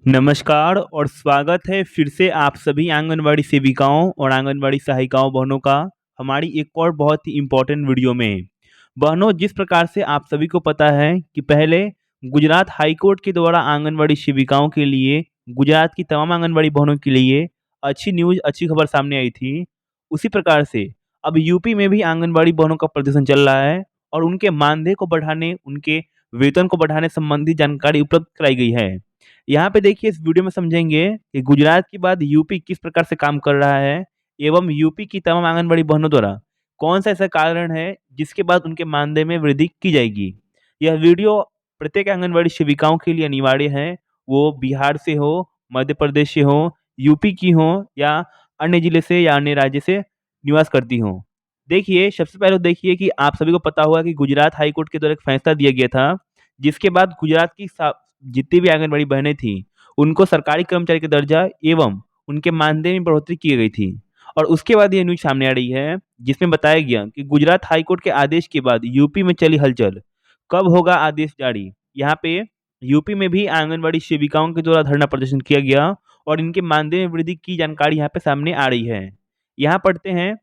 नमस्कार और स्वागत है फिर से आप सभी आंगनवाड़ी सेविकाओं और आंगनवाड़ी सहायिकाओं बहनों का हमारी एक और बहुत ही इम्पोर्टेंट वीडियो में। बहनों, जिस प्रकार से आप सभी को पता है कि पहले गुजरात हाई कोर्ट के द्वारा आंगनवाड़ी सेविकाओं के लिए, गुजरात की तमाम आंगनवाड़ी बहनों के लिए अच्छी न्यूज़, अच्छी खबर सामने आई थी। उसी प्रकार से अब यूपी में भी आंगनवाड़ी बहनों का प्रदर्शन चल रहा है और उनके मानदेय को बढ़ाने, उनके वेतन को बढ़ाने संबंधी जानकारी उपलब्ध कराई गई है। यहाँ पे देखिए, इस वीडियो में समझेंगे कि गुजरात के बाद यूपी किस प्रकार से काम कर रहा है एवं यूपी की तमाम आंगनबाड़ी बहनों द्वारा कौन सा ऐसा कारण है जिसके बाद उनके मानदेय में वृद्धि की जाएगी। यह वीडियो प्रत्येक आंगनबाड़ी सेविकाओं के लिए अनिवार्य है, वो बिहार से हो, मध्य प्रदेश से हो, यूपी की हो या अन्य जिले से या अन्य राज्य से निवास करती हो। देखिए, सबसे पहले तो देखिए कि आप सभी को पता होगा कि गुजरात हाई कोर्ट के द्वारा एक फैसला दिया गया था, जिसके बाद गुजरात की जितनी भी आंगनबाड़ी बहनें थीं, उनको सरकारी कर्मचारी का दर्जा एवं उनके मानदेय में बढ़ोतरी की गई थी। और उसके बाद ये न्यूज़ सामने आ रही है, जिसमें बताया गया कि गुजरात हाई कोर्ट के आदेश के बाद यूपी में चली हलचल। कब होगा आदेश जारी? यहाँ पे यूपी में भी आंगनबाड़ी सेविकाओं के द्वारा धरना प्रदर्शन किया गया और इनके मानदेय में वृद्धि की जानकारी यहाँ पे सामने आ रही है। यहाँ पढ़ते हैं,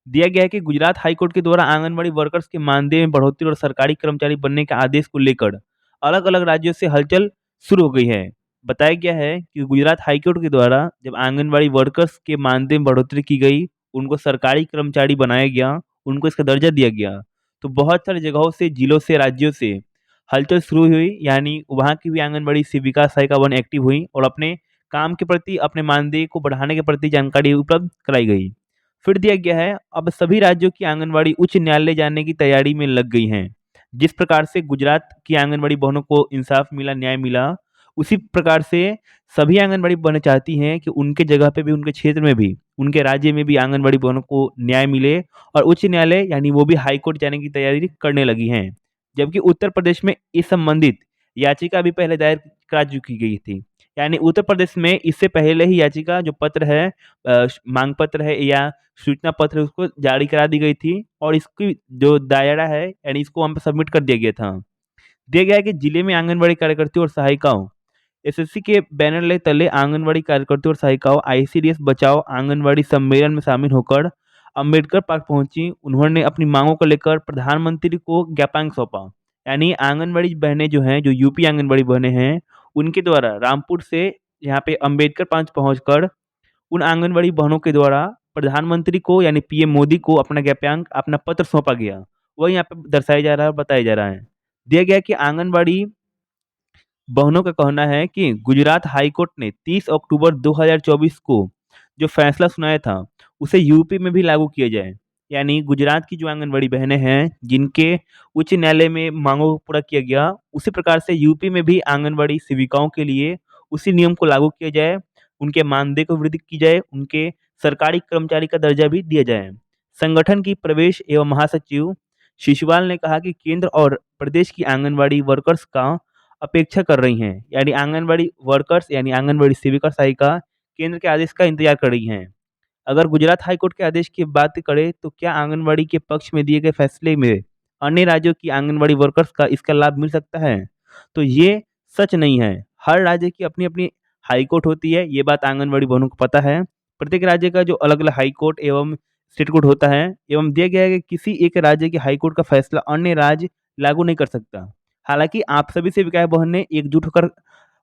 दिया गया है कि गुजरात हाई कोर्ट के द्वारा आंगनबाड़ी वर्कर्स के मानदेय में बढ़ोतरी और सरकारी कर्मचारी बनने के आदेश को लेकर अलग-अलग राज्यों से हलचल शुरू हो गई है। बताया गया है कि गुजरात हाई कोर्ट के द्वारा जब आंगनबाड़ी वर्कर्स के मानदेय में बढ़ोतरी की गई, उनको सरकारी कर्मचारी बनाया गया, उनको इसका दर्जा दिया गया, तो बहुत सारी जगहों से, जिलों से, राज्यों से हलचल शुरू हुई। यानी वहाँ की भी आंगनबाड़ी सेविका सहायिका एक्टिव हुई और अपने काम के प्रति, अपने मानदेय को बढ़ाने के प्रति जानकारी उपलब्ध कराई गई। फिर दिया गया है, अब सभी राज्यों की आंगनबाड़ी उच्च न्यायालय जाने की तैयारी में लग गई हैं। जिस प्रकार से गुजरात की आंगनबाड़ी बहनों को इंसाफ मिला, न्याय मिला, उसी प्रकार से सभी आंगनबाड़ी बहनें चाहती हैं कि उनके जगह पे भी, उनके क्षेत्र में भी, उनके राज्य में भी आंगनबाड़ी बहनों को न्याय मिले और उच्च न्यायालय यानी वो भी हाई कोर्ट जाने की तैयारी करने लगी हैं। जबकि उत्तर प्रदेश में इस संबंधित याचिका भी पहले दायर करा चुकी गई थी। यानी उत्तर प्रदेश में इससे पहले ही याचिका, जो पत्र है, मांग पत्र है या सूचना पत्र, उसको जारी करा दी गई थी और इसकी जो दायरा है, यानी इसको हम पे सबमिट कर दिया गया था। दिया गया है कि जिले में आंगनबाड़ी कार्यकर्तियों और सहायिकाओं, एसएससी के बैनर तले आंगनबाड़ी कार्यकर्तियों और सहायिकाओं आईसीडीएस बचाओ आंगनबाड़ी सम्मेलन में शामिल होकर अम्बेडकर पार्क पहुंची। उन्होंने अपनी मांगों को लेकर प्रधानमंत्री को ज्ञापन सौंपा। यानी आंगनबाड़ी बहनें जो हैं, जो यूपी आंगनबाड़ी बहनें हैं, उनके द्वारा रामपुर से यहाँ पे अम्बेडकर पार्क पहुंचकर उन आंगनबाड़ी बहनों के द्वारा प्रधानमंत्री को यानी पीएम मोदी को अपना ज्ञापन, अपना पत्र सौंपा गया। वही यहाँ पे दर्शाया जा रहा है और बताया जा रहा है। दिया गया कि आंगनबाड़ी बहनों का कहना है कि गुजरात हाई कोर्ट ने 30 अक्टूबर 2024 को जो फैसला सुनाया था, उसे यूपी में भी लागू किया जाए। यानी गुजरात की जो आंगनबाड़ी बहनें हैं, जिनके उच्च न्यायालय में मांगों को पूरा किया गया, उसी प्रकार से यूपी में भी आंगनबाड़ी सेविकाओं के लिए उसी नियम को लागू किया जाए, उनके मानदेय को वृद्धि की जाए, उनके सरकारी कर्मचारी का दर्जा भी दिया जाए। संगठन की प्रवेश एवं महासचिव शिशुपाल ने कहा कि केंद्र और प्रदेश की आंगनबाड़ी वर्कर्स का अपेक्षा कर रही हैं। यानी आंगनबाड़ी वर्कर्स, यानी आंगनबाड़ी सेविका सहायिका केंद्र के आदेश का इंतजार कर रही हैं। अगर गुजरात हाई कोर्ट के आदेश की बात करें तो क्या आंगनबाड़ी के पक्ष में दिए गए फैसले में अन्य राज्यों की आंगनबाड़ी वर्कर्स का इसका लाभ मिल सकता है? तो ये सच नहीं है। हर राज्य की अपनी अपनी हाई कोर्ट होती है, ये बात आंगनबाड़ी बहनों को पता है। प्रत्येक राज्य का जो अलग अलग हाई कोर्ट एवं स्टेट कोर्ट होता है, एवं दिया गया है कि किसी एक राज्य की हाई कोर्ट का फैसला अन्य राज्य लागू नहीं कर सकता। हालांकि आप सभी सेविकाएं बहनें एकजुट होकर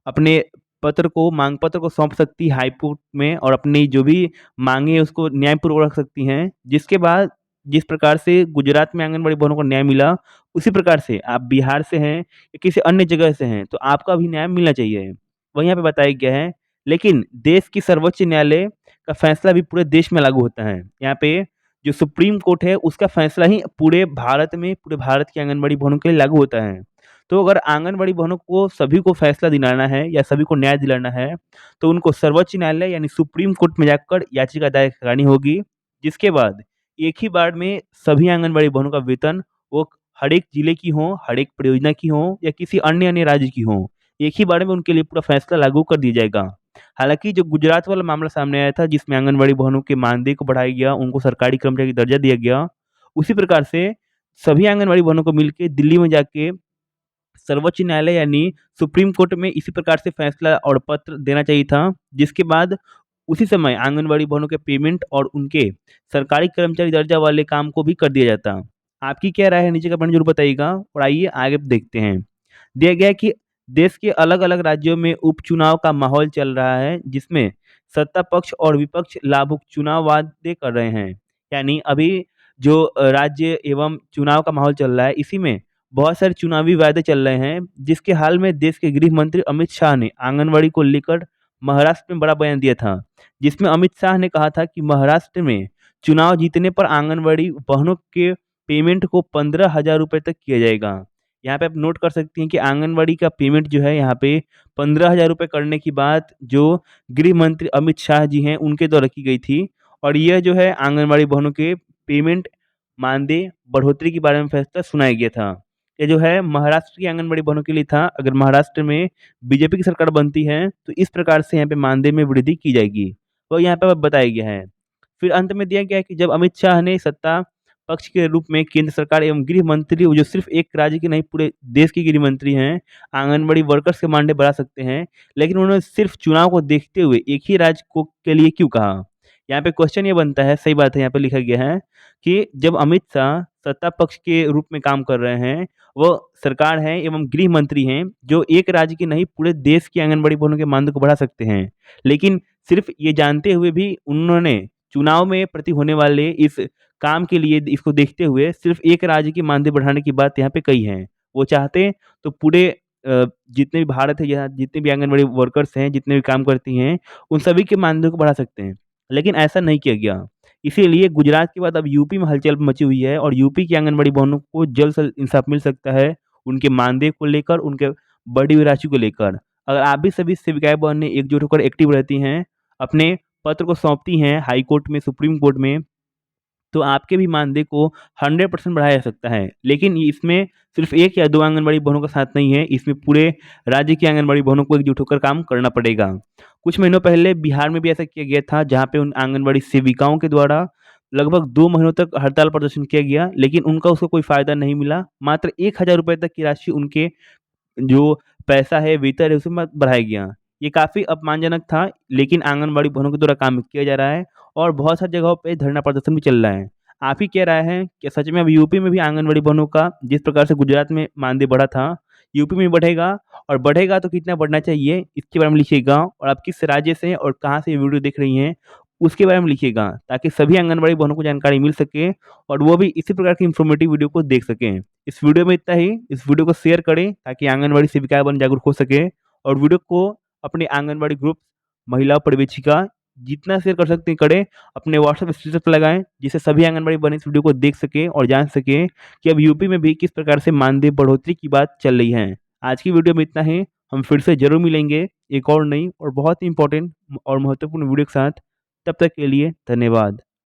अपने पत्र को, मांग पत्र को सौंप सकती है हाई कोर्ट में और अपनी जो भी मांगे हैं उसको न्यायपूर्वक रख सकती हैं। जिसके बाद जिस प्रकार से गुजरात में आंगनबाड़ी बहनों को न्याय मिला, उसी प्रकार से आप बिहार से हैं या किसी अन्य जगह से हैं, तो आपका भी न्याय मिलना चाहिए। वहीं यहाँ पे बताया गया है, लेकिन देश की सर्वोच्च न्यायालय का फैसला भी पूरे देश में लागू होता है। यहाँ पे जो सुप्रीम कोर्ट है, उसका फैसला ही पूरे भारत में, पूरे भारत की आंगनबाड़ी बहनों के लिए लागू होता है। तो अगर आंगनबाड़ी बहनों को सभी को फैसला दिलाना है या सभी को न्याय दिलाना है, तो उनको सर्वोच्च न्यायालय यानी सुप्रीम कोर्ट में जाकर याचिका दायर करानी होगी। जिसके बाद एक ही बार में सभी आंगनबाड़ी बहनों का वेतन, वो हर एक जिले की हो, हर एक परियोजना की हो या किसी अन्य अन्य राज्य की हो, एक ही बार में उनके लिए पूरा फैसला लागू कर दिया जाएगा। हालांकि जो गुजरात वाला मामला सामने आया था, जिसमें आंगनबाड़ी बहनों के मानदेय को बढ़ाया गया, उनको सरकारी कर्मचारी का दर्जा दिया गया, उसी प्रकार से सभी आंगनबाड़ी बहनों को मिलके दिल्ली में जाके सर्वोच्च न्यायालय यानी सुप्रीम कोर्ट में इसी प्रकार से फैसला और पत्र देना चाहिए था, जिसके बाद उसी समय आंगनबाड़ी भवनों के पेमेंट और उनके सरकारी कर्मचारी दर्जा वाले काम को भी कर दिया जाता। आपकी क्या राय है नीचे कमेंट जरूर बताइएगा और आइए आगे देखते हैं। दिया गया है कि देश के अलग-अलग राज्यों में उपचुनाव का माहौल चल रहा है, जिसमें सत्ता पक्ष और विपक्ष लाभुक चुनाव वादे कर रहे हैं। यानी अभी जो राज्य एवं चुनाव का माहौल चल रहा है, इसी में बहुत सारे चुनावी वादे चल रहे हैं, जिसके हाल में देश के गृह मंत्री अमित शाह ने आंगनबाड़ी को लेकर महाराष्ट्र में बड़ा बयान दिया था, जिसमें अमित शाह ने कहा था कि महाराष्ट्र में चुनाव जीतने पर आंगनबाड़ी बहनों के पेमेंट को 15,000 रुपए तक किया जाएगा। यहाँ पे आप नोट कर सकती हैं कि आंगनबाड़ी का पेमेंट जो है यहाँ पे 15,000 रुपए करने की बात जो गृह मंत्री अमित शाह जी हैं उनके द्वारा की गई थी और यह जो है आंगनबाड़ी बहनों के पेमेंट मानदेय बढ़ोतरी के बारे में फैसला सुनाया गया था। ये जो है महाराष्ट्र की आंगनबाड़ी बहनों के लिए था। अगर महाराष्ट्र में बीजेपी की सरकार बनती है तो इस प्रकार से यहाँ पे मानदेय में वृद्धि की जाएगी। तो यहाँ पे बताया गया है। फिर अंत में दिया गया है कि जब अमित शाह ने सत्ता पक्ष के रूप में केंद्र सरकार एवं गृह मंत्री जो सिर्फ एक राज्य के नहीं पूरे देश के गृह मंत्री हैं, आंगनबाड़ी वर्कर्स के मानदेय बढ़ा सकते हैं, लेकिन उन्होंने सिर्फ चुनाव को देखते हुए एक ही राज्य को के लिए क्यों कहा? यहाँ पे क्वेश्चन ये बनता है, सही बात है यहाँ पे लिखा गया है कि जब अमित शाह सत्ता पक्ष के रूप में काम कर रहे हैं, वो सरकार है एवं गृह मंत्री हैं, जो एक राज्य की नहीं पूरे देश की आंगनबाड़ी बहनों के मानदेय को बढ़ा सकते हैं। लेकिन सिर्फ ये जानते हुए भी उन्होंने चुनाव में प्रति होने वाले इस काम के लिए इसको देखते हुए सिर्फ एक राज्य की मानदेय बढ़ाने की बात यहाँ पे कही है। वो चाहते तो पूरे जितने भी भारत है यहाँ जितने भी आंगनबाड़ी वर्कर्स हैं, जितने भी काम करती हैं, उन सभी के मानदेय को बढ़ा सकते हैं। लेकिन ऐसा नहीं किया गया। इसीलिए गुजरात के बाद अब यूपी में हलचल मची हुई है और यूपी की आंगनबाड़ी बहनों को जल्द से इंसाफ मिल सकता है, उनके मानदेय को लेकर, उनके बढ़ी हुई राशि को लेकर। अगर आप भी सभी सेविकाएँ बहनें एकजुट होकर एक्टिव रहती हैं, अपने पत्र को सौंपती हैं हाई कोर्ट में, सुप्रीम कोर्ट में, तो आपके भी मानदेय को 100% बढ़ाया जा सकता है। लेकिन इसमें सिर्फ 1 या 2 आंगनबाड़ी बहनों का साथ नहीं है, इसमें पूरे राज्य की आंगनबाड़ी बहनों को एकजुट होकर काम करना पड़ेगा। कुछ महीनों पहले बिहार में भी ऐसा किया गया था, जहाँ पे उन आंगनबाड़ी सेविकाओं के द्वारा लगभग 2 महीनों तक हड़ताल प्रदर्शन किया गया, लेकिन उनका उसको कोई फ़ायदा नहीं मिला। मात्र 1,000 रुपए तक की राशि उनके जो पैसा है, वेतन है, उसमें बढ़ाया गया। ये काफ़ी अपमानजनक था, लेकिन आंगनबाड़ी बहनों के द्वारा काम किया जा रहा है और बहुत सारी जगहों पे धरना प्रदर्शन भी चल रहा है। आप ही क्या राय है? क्या सच में अब यूपी में भी आंगनबाड़ी बहनों का जिस प्रकार से गुजरात में मानदेय बढ़ा था, यूपी में भी बढ़ेगा? और बढ़ेगा तो कितना बढ़ना चाहिए? इसके बारे में लिखिएगा और आप किस राज्य से और कहाँ से ये वीडियो देख रही हैं, उसके बारे में लिखिएगा, ताकि सभी आंगनबाड़ी बहनों को जानकारी मिल सके और वो भी इसी प्रकार की इन्फॉर्मेटिव वीडियो को देख सकें। इस वीडियो में इतना ही। इस वीडियो को शेयर करें ताकि आंगनबाड़ी सेविकाएँ बन जागरूक हो सकें और वीडियो को अपने आंगनबाड़ी ग्रुप, महिला पर्यवेक्षिका जितना शेयर कर सकते हैं करें। अपने व्हाट्सएप स्टेटस पर लगाएँ, जिससे सभी आंगनबाड़ी बहनें इस वीडियो को देख सकें और जान सकें कि अब यूपी में भी किस प्रकार से मानदेय बढ़ोतरी की बात चल रही है। आज की वीडियो में इतना ही। हम फिर से ज़रूर मिलेंगे एक और नई और बहुत ही इम्पोर्टेंट और महत्वपूर्ण वीडियो के साथ। तब तक के लिए धन्यवाद।